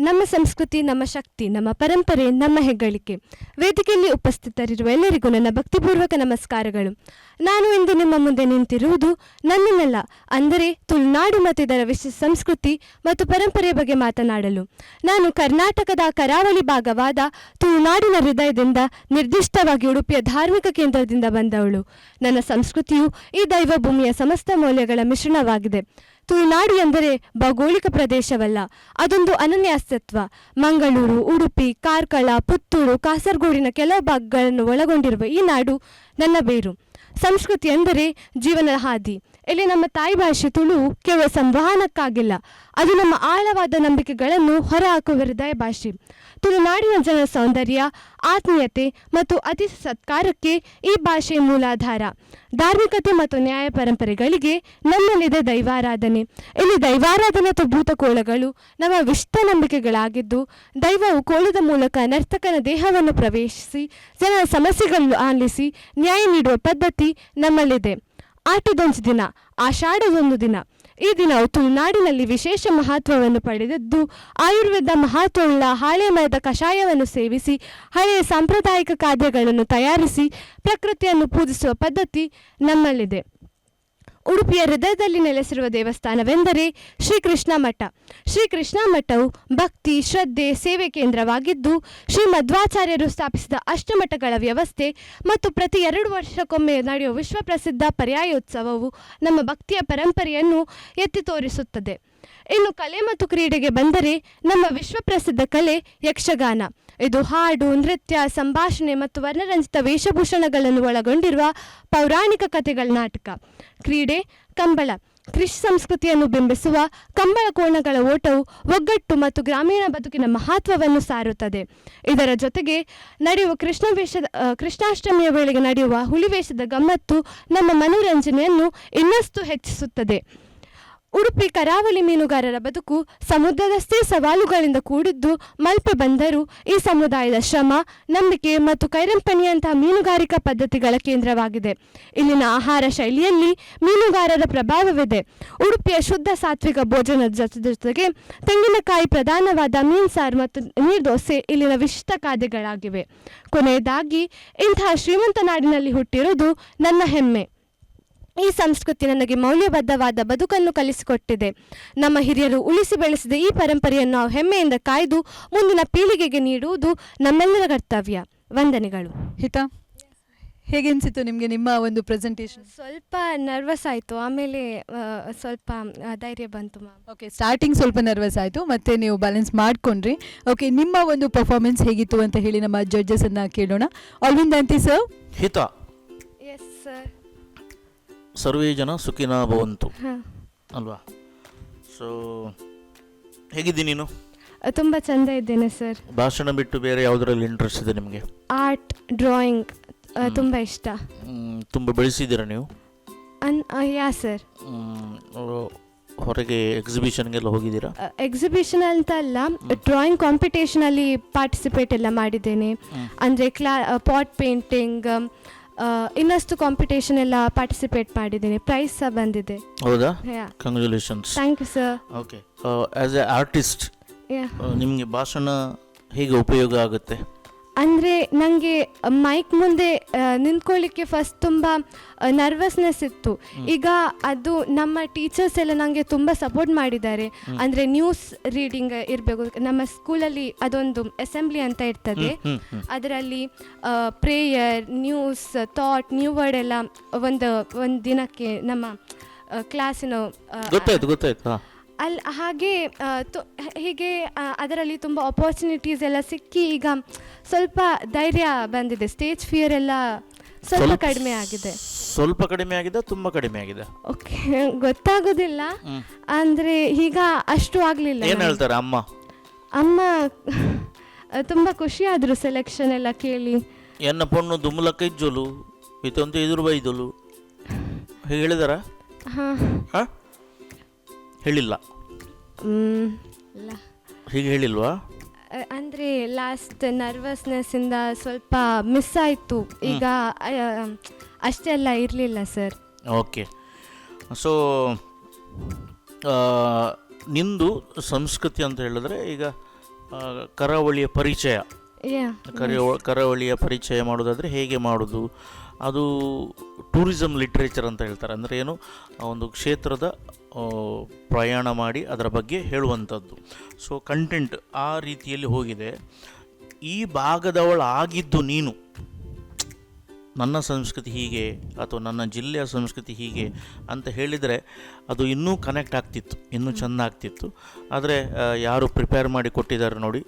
ನಮ್ಮ ಸಂಸ್ಕೃತಿ, ನಮ್ಮ ಶಕ್ತಿ, ನಮ್ಮ ಪರಂಪರೆ, ನಮ್ಮ ಹೆಗ್ಗಳಿಕೆ. ವೇದಿಕೆಯಲ್ಲಿ ಉಪಸ್ಥಿತರಿರುವ ಎಲ್ಲರಿಗೂ ನನ್ನ ಭಕ್ತಿಪೂರ್ವಕ ನಮಸ್ಕಾರಗಳು. ನಾನು ಇಂದು ನಿಮ್ಮ ಮುಂದೆ ನಿಂತಿರುವುದು ನನ್ನನ್ನೆಲ್ಲ, ಅಂದರೆ ತುಳುನಾಡು ಮತ್ತು ಇದರ ವಿಶಿಷ್ಟ ಸಂಸ್ಕೃತಿ ಮತ್ತು ಪರಂಪರೆಯ ಬಗ್ಗೆ ಮಾತನಾಡಲು. ನಾನು ಕರ್ನಾಟಕದ ಕರಾವಳಿ ಭಾಗವಾದ ತುಳುನಾಡಿನ ಹೃದಯದಿಂದ, ನಿರ್ದಿಷ್ಟವಾಗಿ ಉಡುಪಿಯ ಧಾರ್ಮಿಕ ಕೇಂದ್ರದಿಂದ ಬಂದವಳು. ನನ್ನ ಸಂಸ್ಕೃತಿಯು ಈ ದೈವ ಭೂಮಿಯ ಸಮಸ್ತ ಮೌಲ್ಯಗಳ ಮಿಶ್ರಣವಾಗಿದೆ. ತುಳುನಾಡು ಎಂದರೆ ಭೌಗೋಳಿಕ ಪ್ರದೇಶವಲ್ಲ, ಅದೊಂದು ಅನನ್ಯ ಅಸ್ತಿತ್ವ. ಮಂಗಳೂರು, ಉಡುಪಿ, ಕಾರ್ಕಳ, ಪುತ್ತೂರು, ಕಾಸರಗೋಡಿನ ಕೆಲವು ಭಾಗಗಳನ್ನು ಒಳಗೊಂಡಿರುವ ಈ ನಾಡು ನನ್ನ ಬೇರು. ಸಂಸ್ಕೃತಿ ಎಂದರೆ ಜೀವನ ಹಾದಿ. ಇಲ್ಲಿ ನಮ್ಮ ತಾಯಿ ಭಾಷೆ ತುಳು ಕೇವಲ ಸಂವಹನಕ್ಕಾಗಿಲ್ಲ, ಅದು ನಮ್ಮ ಆಳವಾದ ನಂಬಿಕೆಗಳನ್ನು ಹೊರಹಾಕುವ ಹೃದಯ ಭಾಷೆ. ತುಳುನಾಡಿನ ಜನರ ಸೌಂದರ್ಯ, ಆತ್ಮೀಯತೆ ಮತ್ತು ಅತಿಥಿ ಸತ್ಕಾರಕ್ಕೆ ಈ ಭಾಷೆಯ ಮೂಲಾಧಾರ. ಧಾರ್ಮಿಕತೆ ಮತ್ತು ನ್ಯಾಯ ಪರಂಪರೆಗಳಿಗೆ ನಮ್ಮಲ್ಲಿದೆ ದೈವಾರಾಧನೆ. ಇಲ್ಲಿ ದೈವಾರಾಧನೆ ಅಥವಾ ಭೂತಕೋಳಗಳು ನಮ್ಮ ವಿಶಿಷ್ಟ ನಂಬಿಕೆಗಳಾಗಿದ್ದು, ದೈವವು ಕೋಲದ ಮೂಲಕ ನರ್ತಕನ ದೇಹವನ್ನು ಪ್ರವೇಶಿಸಿ ಜನರ ಸಮಸ್ಯೆಗಳನ್ನು ಆಲಿಸಿ ನ್ಯಾಯ ನೀಡುವ ಪದ್ಧತಿ ನಮ್ಮಲ್ಲಿದೆ. ಆಟದೊಂದು ದಿನ, ಆಷಾಢದೊಂದು ದಿನ. ಈ ದಿನವು ತುಳುನಾಡಿನಲ್ಲಿ ವಿಶೇಷ ಮಹತ್ವವನ್ನು ಪಡೆದಿದ್ದು, ಆಯುರ್ವೇದ ಮಹತ್ವವುಳ್ಳ ಹಾಳೆ ಮರದ ಕಷಾಯವನ್ನು ಸೇವಿಸಿ ಹಳೆಯ ಸಾಂಪ್ರದಾಯಿಕ ಖಾದ್ಯಗಳನ್ನು ತಯಾರಿಸಿ ಪ್ರಕೃತಿಯನ್ನು ಪೂಜಿಸುವ ಪದ್ಧತಿ ನಮ್ಮಲ್ಲಿದೆ. ಉಡುಪಿಯ ಹೃದಯದಲ್ಲಿ ನೆಲೆಸಿರುವ ದೇವಸ್ಥಾನವೆಂದರೆ ಶ್ರೀಕೃಷ್ಣ ಮಠ. ಶ್ರೀಕೃಷ್ಣ ಮಠವು ಭಕ್ತಿ, ಶ್ರದ್ಧೆ, ಸೇವೆ ಕೇಂದ್ರವಾಗಿದ್ದು, ಶ್ರೀ ಮಧ್ವಾಚಾರ್ಯರು ಸ್ಥಾಪಿಸಿದ ಅಷ್ಟಮಠಗಳ ವ್ಯವಸ್ಥೆ ಮತ್ತು ಪ್ರತಿ 2 ವರ್ಷಕ್ಕೊಮ್ಮೆ ನಡೆಯುವ ವಿಶ್ವಪ್ರಸಿದ್ಧ ಪರ್ಯಾಯೋತ್ಸವವು ನಮ್ಮ ಭಕ್ತಿಯ ಪರಂಪರೆಯನ್ನು ಎತ್ತಿ ತೋರಿಸುತ್ತದೆ. ಇನ್ನು ಕಲೆ ಮತ್ತು ಕ್ರೀಡೆಗೆ ಬಂದರೆ, ನಮ್ಮ ವಿಶ್ವಪ್ರಸಿದ್ಧ ಕಲೆ ಯಕ್ಷಗಾನ. ಇದು ಹಾಡು, ನೃತ್ಯ, ಸಂಭಾಷಣೆ ಮತ್ತು ವರ್ಣರಂಜಿತ ವೇಷಭೂಷಣಗಳನ್ನು ಒಳಗೊಂಡಿರುವ ಪೌರಾಣಿಕ ಕಥೆಗಳ ನಾಟಕ. ಕ್ರೀಡೆ ಕಂಬಳ. ಕೃಷಿ ಸಂಸ್ಕೃತಿಯನ್ನು ಬಿಂಬಿಸುವ ಕಂಬಳ ಕೋಣಗಳ ಓಟವು ಒಗ್ಗಟ್ಟು ಮತ್ತು ಗ್ರಾಮೀಣ ಬದುಕಿನ ಮಹತ್ವವನ್ನು ಸಾರುತ್ತದೆ. ಇದರ ಜೊತೆಗೆ ನಡೆಯುವ ಕೃಷ್ಣಾಷ್ಟಮಿಯ ವೇಳೆಗೆ ನಡೆಯುವ ಹುಲಿವೇಷದ ಗಮ್ಮತ್ತು ನಮ್ಮ ಮನೋರಂಜನೆಯನ್ನು ಇನ್ನಷ್ಟು ಹೆಚ್ಚಿಸುತ್ತದೆ. ಉಡುಪಿ ಕರಾವಳಿ ಮೀನುಗಾರರ ಬದುಕು ಸಮುದ್ರದಷ್ಟೇ ಸವಾಲುಗಳಿಂದ ಕೂಡಿದ್ದು, ಮಲ್ಪೆ ಬಂದರು ಈ ಸಮುದಾಯದ ಶ್ರಮ, ನಂಬಿಕೆ ಮತ್ತು ಕೈರಂಪಣಿಯಂತಹ ಮೀನುಗಾರಿಕಾ ಪದ್ಧತಿಗಳ ಕೇಂದ್ರವಾಗಿದೆ. ಇಲ್ಲಿನ ಆಹಾರ ಶೈಲಿಯಲ್ಲಿ ಮೀನುಗಾರರ ಪ್ರಭಾವವಿದೆ. ಉಡುಪಿಯ ಶುದ್ಧ ಸಾತ್ವಿಕ ಭೋಜನದ ಜೊತೆಗೆ ತೆಂಗಿನಕಾಯಿ ಪ್ರಧಾನವಾದ ಮೀನು ಸಾರು ಮತ್ತು ನೀರ್ದೋಸೆ ಇಲ್ಲಿನ ವಿಶಿಷ್ಟ ಖಾದ್ಯಗಳಾಗಿವೆ. ಕೊನೆಯದಾಗಿ, ಇಂತಹ ಶ್ರೀಮಂತ ನಾಡಿನಲ್ಲಿ ಹುಟ್ಟಿರುವುದು ನನ್ನ ಹೆಮ್ಮೆ. ಈ ಸಂಸ್ಕೃತಿ ನನಗೆ ಮೌಲ್ಯಬದ್ಧವಾದ ಬದುಕನ್ನು ಕಲಿಸಿಕೊಟ್ಟಿದೆ. ನಮ್ಮ ಹಿರಿಯರು ಉಳಿಸಿ ಬೆಳೆಸಿದ ಈ ಪರಂಪರೆಯನ್ನು ನಾವು ಹೆಮ್ಮೆಯಿಂದ ಕಾಯ್ದು ಮುಂದಿನ ಪೀಳಿಗೆಗೆ ನೀಡುವುದು ನಮ್ಮೆಲ್ಲರ ಕರ್ತವ್ಯ. ವಂದನೆಗಳು. ಹಿತಾ, ಹೇಗೆ ಅನಿಸಿತು ನಿಮಗೆ ನಿಮ್ಮ ಒಂದು ಪ್ರೆಸೆಂಟೇಷನ್? ಸ್ವಲ್ಪ ನರ್ವಸ್ ಆಯಿತು, ಆಮೇಲೆ ಸ್ವಲ್ಪ ಧೈರ್ಯ ಬಂತು ಮ್ಯಾಮ್. ಓಕೆ, ಸ್ಟಾರ್ಟಿಂಗ್ ಸ್ವಲ್ಪ ನರ್ವಸ್ ಆಯಿತು, ಮತ್ತೆ ನೀವು ಬ್ಯಾಲೆನ್ಸ್ ಮಾಡ್ಕೊಂಡ್ರಿ. ಓಕೆ, ನಿಮ್ಮ ಒಂದು ಪರ್ಫಾರ್ಮೆನ್ಸ್ ಹೇಗಿತ್ತು ಅಂತ ಹೇಳಿ ನಮ್ಮ ಜಡ್ಜಸನ್ನು ಕೇಳೋಣ. ಅಲ್ವಿಂದ್ ಅಂತಿ ಸರ್. ಹಿತಾ. Yes sir. ಸರ್ವೇ ಜನ ಸುಖಿನಾ ಭವಂತು ಅಲ್ವಾ? ಸೊ ಹೇಗಿದ್ದೀನಿ ನೀನು? ತುಂಬ ಚೆಂದ ಇದ್ದೇನೆ ಸರ್. ಭಾಷಣ ಬಿಟ್ಟು ಬೇರೆ ಯಾವುದರಲ್ಲಿ ಇಂಟ್ರೆಸ್ಟ್ ಇದೆ ನಿಮಗೆ? ಆರ್ಟ್, ಡ್ರಾಯಿಂಗ್ ತುಂಬ ಇಷ್ಟ. ತುಂಬ ಬೆಳೆಸಿದ್ದೀರಾ ನೀವು? ಯಾ ಸರ್. ಹೊರಗೆ ಎಕ್ಸಿಬಿಷನ್ಗೆಲ್ಲ ಹೋಗಿದ್ದೀರಾ? ಎಕ್ಸಿಬಿಷನ್ ಅಂತ ಅಲ್ಲ, ಡ್ರಾಯಿಂಗ್ ಕಾಂಪಿಟೇಷನಲ್ಲಿ ಪಾರ್ಟಿಸಿಪೇಟ್ ಎಲ್ಲ ಮಾಡಿದ್ದೇನೆ. ಅಂದರೆ ಪಾಟ್ ಪೇಂಟಿಂಗ್, ಇನ್ನಷ್ಟು ಕಾಂಪಿಟೇಷನ್ ಎಲ್ಲ ಪಾರ್ಟಿಸಿಪೇಟ್ ಮಾಡಿದ್ದೀನಿ. ಪ್ರೈಸ್ ಸಹ ಬಂದಿದೆ. ಹೌದಾ? Congratulations. Thank you sir. Okay, as a artist ನಿಮಗೆ ಭಾಷಣ ಹೇಗೆ ಉಪಯೋಗ ಆಗುತ್ತೆ? ಅಂದರೆ ನನಗೆ ಮೈಕ್ ಮುಂದೆ ನಿಂತ್ಕೊಳ್ಳಿಕ್ಕೆ ಫಸ್ಟ್ ತುಂಬ ನರ್ವಸ್ನೆಸ್ ಇತ್ತು. ಈಗ ಅದು ನಮ್ಮ ಟೀಚರ್ಸ್ ಎಲ್ಲ ನನಗೆ ತುಂಬ ಸಪೋರ್ಟ್ ಮಾಡಿದ್ದಾರೆ. ಅಂದರೆ ನ್ಯೂಸ್ ರೀಡಿಂಗ್ ಇರಬೇಕು. ನಮ್ಮ ಸ್ಕೂಲಲ್ಲಿ ಅದೊಂದು ಅಸೆಂಬ್ಲಿ ಅಂತ ಇರ್ತದೆ, ಅದರಲ್ಲಿ prayer, news, thought, new word ಎಲ್ಲ ಒಂದು ದಿನಕ್ಕೆ ನಮ್ಮ ಕ್ಲಾಸಿನ ಗೊತ್ತಾಯ್ತು ಹಾಗೆ ಹೀಗೆ ಅದರಲ್ಲಿ ತುಂಬ ಆಪರ್ಚುನಿಟೀಸ್ ಎಲ್ಲ ಸಿಕ್ಕಿ ಈಗ ಸ್ವಲ್ಪ ಧೈರ್ಯ ಬಂದಿದೆ. ಸ್ಟೇಜ್ ಫಿಯರ್ ಎಲ್ಲ ಸ್ವಲ್ಪ ಕಡಿಮೆ ಆಗಿದೆ. ಸ್ವಲ್ಪ ಕಡಿಮೆ ಆಗಿದೆ, ತುಂಬ ಕಡಿಮೆ ಆಗಿದೆ? ಓಕೆ, ಗೊತ್ತಾಗೋದಿಲ್ಲ. ಅಂದರೆ ಈಗ ಅಷ್ಟು ಆಗಲಿಲ್ಲ. ಏನು ಹೇಳ್ತಾರೆ ಅಮ್ಮ? ಅಮ್ಮ ತುಂಬ ಖುಷಿಯಾದರು ಸೆಲೆಕ್ಷನ್ ಎಲ್ಲ ಕೇಳಿ. ಎನ್ನ ಪೊಣ್ಣು ದುಮ್ಮಲಕ್ಕ ಇಜ್ಜೋಲು ಇತ್ತೊಂದು ಎದುರು ಬೈದೋಲು ಹೇಗೆ ಹೇಳಿದಾರ? ಹಾಂ, ಹೇಳಿಲ್ಲ. ಹೀಗೆ ಹೇಳಿಲ್ವಾ? ಅಂದರೆ ಲಾಸ್ಟ್ ನರ್ವಸ್ನೆಸ್ಸಿಂದ ಸ್ವಲ್ಪ ಮಿಸ್ ಆಯಿತು. ಈಗ ಅಷ್ಟೆಲ್ಲ ಇರಲಿಲ್ಲ ಸರ್. ಓಕೆ, ಸೊ ನಿಂದು ಸಂಸ್ಕೃತಿ ಅಂತ ಹೇಳಿದ್ರೆ ಈಗ ಕರಾವಳಿಯ ಪರಿಚಯ, Yeah. ಕರಾವಳಿಯ ಪರಿಚಯ ಮಾಡೋದಾದರೆ ಹೇಗೆ ಮಾಡೋದು, ಅದು ಟೂರಿಸಮ್ ಲಿಟ್ರೇಚರ್ ಅಂತ ಹೇಳ್ತಾರೆ. ಅಂದರೆ ಏನು, ಆ ಒಂದು ಕ್ಷೇತ್ರದ ಪ್ರಯಾಣ ಮಾಡಿ ಅದರ ಬಗ್ಗೆ ಹೇಳುವಂಥದ್ದು. ಸೊ ಕಂಟೆಂಟ್ ಆ ರೀತಿಯಲ್ಲಿ ಹೋಗಿದೆ. ಈ ಭಾಗದವಳಾಗಿದ್ದು ನೀನು, ನನ್ನ ಸಂಸ್ಕೃತಿ ಹೀಗೆ ಅಥವಾ ನನ್ನ ಜಿಲ್ಲೆಯ ಸಂಸ್ಕೃತಿ ಹೀಗೆ ಅಂತ ಹೇಳಿದರೆ ಅದು ಇನ್ನೂ ಕನೆಕ್ಟ್ ಆಗ್ತಿತ್ತು, ಇನ್ನೂ ಚೆಂದ ಆಗ್ತಿತ್ತು. ಆದರೆ ಯಾರು ಪ್ರಿಪೇರ್ ಮಾಡಿ ಕೊಟ್ಟಿದ್ದಾರೆ ನೋಡಿ,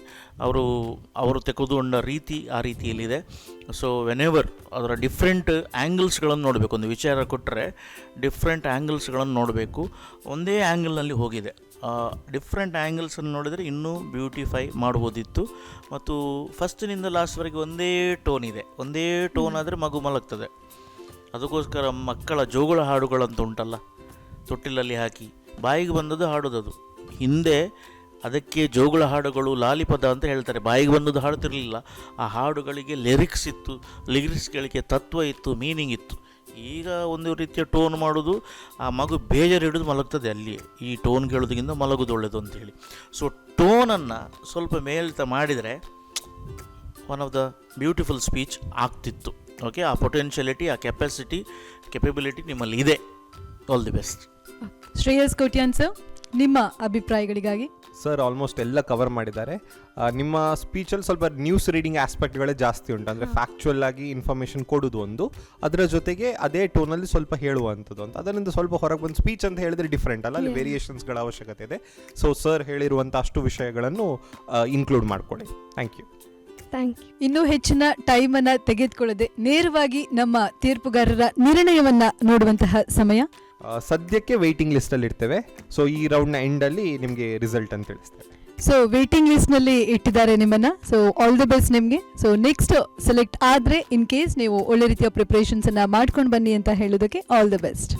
ಅವರು ತೆಗೆದುಕೊಂಡ ರೀತಿ ಆ ರೀತಿಯಲ್ಲಿದೆ. ಸೊ ವೆನೆವರ್ ಅದರ ಡಿಫ್ರೆಂಟ್ ಆ್ಯಂಗಲ್ಸ್ಗಳನ್ನು ನೋಡಬೇಕು. ಒಂದು ವಿಚಾರ ಕೊಟ್ಟರೆ ಡಿಫ್ರೆಂಟ್ ಆ್ಯಂಗಲ್ಸ್ಗಳನ್ನು ನೋಡಬೇಕು. ಒಂದೇ ಆ್ಯಂಗಲ್ನಲ್ಲಿ ಹೋಗಿದೆ. ಡಿಫ್ರೆಂಟ್ ಆ್ಯಂಗಲ್ಸನ್ನು ನೋಡಿದರೆ ಇನ್ನೂ ಬ್ಯೂಟಿಫೈ ಮಾಡ್ಬೋದಿತ್ತು. ಮತ್ತು ಫಸ್ಟಿನಿಂದ ಲಾಸ್ಟ್ವರೆಗೆ ಒಂದೇ ಟೋನ್ ಇದೆ. ಒಂದೇ ಟೋನ್ ಆದರೆ ಮಗು ಮಲಗ್ತದೆ. ಅದಕ್ಕೋಸ್ಕರ ಮಕ್ಕಳ ಜೋಗುಳ ಹಾಡುಗಳಂತ ಉಂಟಲ್ಲ, ತೊಟ್ಟಿಲಲ್ಲಿ ಹಾಕಿ ಬಾಯಿಗೆ ಬಂದದ್ದು ಹಾಡೋದದು. ಹಿಂದೆ ಅದಕ್ಕೆ ಜೋಗುಳ ಹಾಡುಗಳು, ಲಾಲಿಪದ ಅಂತ ಹೇಳ್ತಾರೆ. ಬಾಯಿಗೆ ಬಂದದ್ದು ಹಾಡುತ್ತಿರಲಿಲ್ಲ. ಆ ಹಾಡುಗಳಿಗೆ ಲಿರಿಕ್ಸ್ ಇತ್ತು, ಲಿರಿಕ್ಸ್ಗಳಿಗೆ ತತ್ವ ಇತ್ತು, ಮೀನಿಂಗ್ ಇತ್ತು. ಈಗ ಒಂದು ರೀತಿಯ ಟೋನ್ ಮಾಡೋದು, ಆ ಮಗು ಬೇಜಾರು ಹಿಡಿದು ಮಲಗ್ತದೆ ಅಲ್ಲಿಯೇ. ಈ ಟೋನ್ ಕೇಳೋದಕ್ಕಿಂತ ಮಲಗೋದು ಒಳ್ಳೆಯದು ಅಂತೇಳಿ. ಸೊ ಟೋನನ್ನು ಸ್ವಲ್ಪ ಮೇಲ್ತ ಮಾಡಿದರೆ one of the beautiful speech ಆಗ್ತಿತ್ತು. ಓಕೆ, ಆ ಪೊಟೆನ್ಷಿಯಲಿಟಿ, ಆ ಕೆಪಬಿಲಿಟಿ ನಿಮ್ಮಲ್ಲಿ ಇದೆ. All the best. Shreyas Kotian sir, ನಿಮ್ಮ ಅಭಿಪ್ರಾಯಗಳಿಗಾಗಿ. ಸರ್ ಆಲ್ಮೋಸ್ಟ್ ಎಲ್ಲ ಕವರ್ ಮಾಡಿದ್ದಾರೆ. ನಿಮ್ಮ ಸ್ಪೀಚಲ್ಲಿ ಸ್ವಲ್ಪ ನ್ಯೂಸ್ ರೀಡಿಂಗ್ ಆಸ್ಪೆಕ್ಟ್ಗಳೇ ಜಾಸ್ತಿ ಉಂಟು. ಅಂದರೆ ಫ್ಯಾಕ್ಚುಯಲ್ ಆಗಿ ಇನ್ಫಾರ್ಮೇಷನ್ ಕೊಡೋದು ಒಂದು, ಅದರ ಜೊತೆಗೆ ಅದೇ ಟೋನಲ್ಲಿ ಸ್ವಲ್ಪ ಹೇಳುವಂಥದ್ದು ಅಂತ. ಅದರಿಂದ ಸ್ವಲ್ಪ ಹೊರಗೆ ಬಂದು ಸ್ಪೀಚ್ ಅಂತ ಹೇಳಿದ್ರೆ ಡಿಫ್ರೆಂಟ್ ಅಲ್ಲ, ಅಲ್ಲಿ ವೇರಿಯೇಷನ್ಸ್ಗಳ ಅವಶ್ಯಕತೆ ಇದೆ. ಸೊ ಸರ್ ಹೇಳಿರುವಂಥ ಅಷ್ಟು ವಿಷಯಗಳನ್ನು ಇನ್ಕ್ಲೂಡ್ ಮಾಡ್ಕೊಳ್ಳಿ. Thank you. ಇನ್ನೂ ಹೆಚ್ಚಿನ ಟೈಮನ್ನು ತೆಗೆದುಕೊಳ್ಳದೆ ನೇರವಾಗಿ ನಮ್ಮ ತೀರ್ಪುಗಾರರ ನಿರ್ಣಯವನ್ನ ನೋಡುವಂತಹ ಸಮಯ. ಸದ್ಯಕ್ಕೆ ವೆಯ್ಟಿಂಗ್ ಲಿಸ್ಟಲ್ಲಿ ಇರ್ತೇವೆ. ಸೊ ಈ ರೌಂಡ್ನ ಎಂಡಲ್ಲಿ ನಿಮಗೆ ರಿಸಲ್ಟ್ ಅಂತ ತಿಳಿಸ್ತೇವೆ. ಸೊ ವೇಟಿಂಗ್ ಲಿಸ್ಟ್ನಲ್ಲಿ ಇಟ್ಟಿದ್ದಾರೆ ನಿಮ್ಮನ್ನು. ಸೊ ಆಲ್ ದಿ ಬೆಸ್ಟ್ ನಿಮಗೆ. ಸೊ ನೆಕ್ಸ್ಟ್ ಸೆಲೆಕ್ಟ್ ಆದರೆ ಇನ್ ಕೇಸ್ ನೀವು ಒಳ್ಳೆ ರೀತಿಯ ಪ್ರಿಪ್ರೇಷನ್ಸನ್ನು ಮಾಡ್ಕೊಂಡು ಬನ್ನಿ ಅಂತ ಹೇಳೋದಕ್ಕೆ ಆಲ್ ದಿ ಬೆಸ್ಟ್.